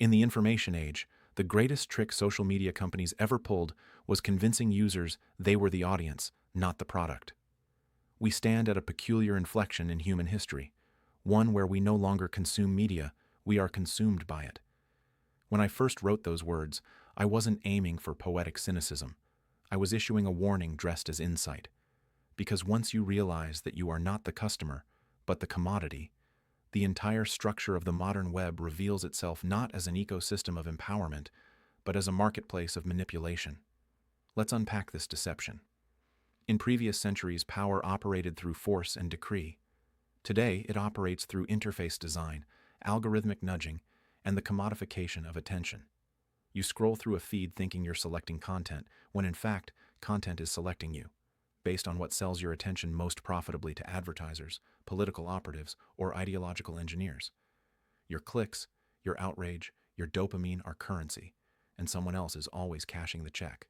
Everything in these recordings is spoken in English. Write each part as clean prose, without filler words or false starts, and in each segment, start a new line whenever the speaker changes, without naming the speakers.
In the information age, the greatest trick social media companies ever pulled was convincing users they were the audience, not the product. We stand at a peculiar inflection in human history, one where we no longer consume media, we are consumed by it. When I first wrote those words, I wasn't aiming for poetic cynicism. I was issuing a warning dressed as insight. Because once you realize that you are not the customer, but the commodity, the entire structure of the modern web reveals itself not as an ecosystem of empowerment, but as a marketplace of manipulation. Let's unpack this deception. In previous centuries, power operated through force and decree. Today, it operates through interface design, algorithmic nudging, and the commodification of attention. You scroll through a feed thinking you're selecting content, when in fact, content is selecting you, based on what sells your attention most profitably to advertisers, political operatives, or ideological engineers. Your clicks, your outrage, your dopamine are currency, and someone else is always cashing the check.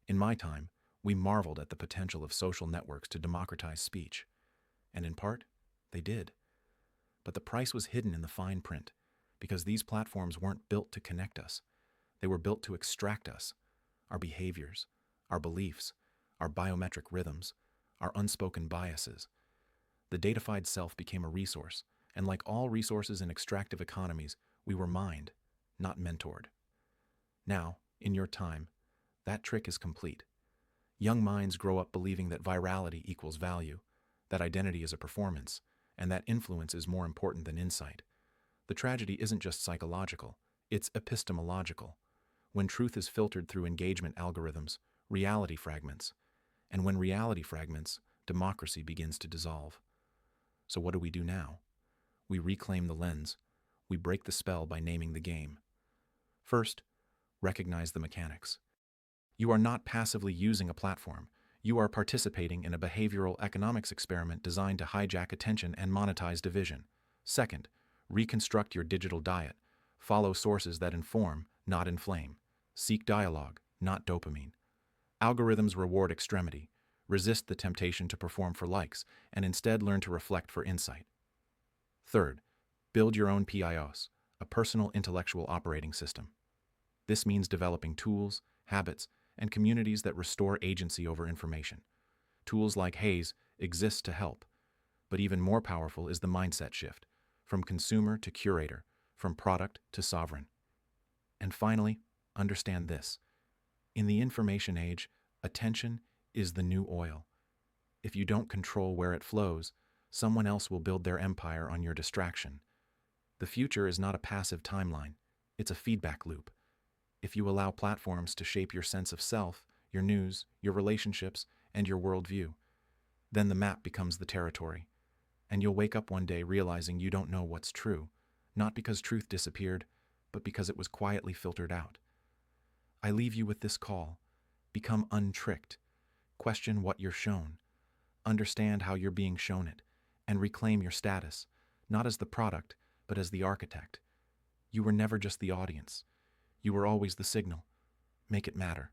In my time, we marveled at the potential of social networks to democratize speech. And in part, they did. But the price was hidden in the fine print, because these platforms weren't built to connect us. They were built to extract us, our behaviors, our beliefs, our biometric rhythms, our unspoken biases. The datafied self became a resource, and like all resources in extractive economies, we were mined, not mentored. Now, in your time, that trick is complete. Young minds grow up believing that virality equals value, that identity is a performance, and that influence is more important than insight. The tragedy isn't just psychological, it's epistemological. When truth is filtered through engagement algorithms, reality fragments. And when reality fragments, democracy begins to dissolve. So what do we do now? We reclaim the lens. We break the spell by naming the game. First, recognize the mechanics. You are not passively using a platform. You are participating in a behavioral economics experiment designed to hijack attention and monetize division. Second, reconstruct your digital diet. Follow sources that inform, not inflame. Seek dialogue, not dopamine. Algorithms reward extremity. Resist the temptation to perform for likes, and instead learn to reflect for insight. Third, build your own PIOS, a personal intellectual operating system. This means developing tools, habits, and communities that restore agency over information. Tools like Haze exist to help, but even more powerful is the mindset shift, from consumer to curator, from product to sovereign. And finally, understand this. In the information age, attention is the new oil. If you don't control where it flows, someone else will build their empire on your distraction. The future is not a passive timeline, it's a feedback loop. If you allow platforms to shape your sense of self, your news, your relationships, and your worldview, then the map becomes the territory. And you'll wake up one day realizing you don't know what's true, not because truth disappeared, but because it was quietly filtered out. I leave you with this call. Become untricked. Question what you're shown. Understand how you're being shown it, and reclaim your status, not as the product, but as the architect. You were never just the audience. You were always the signal. Make it matter.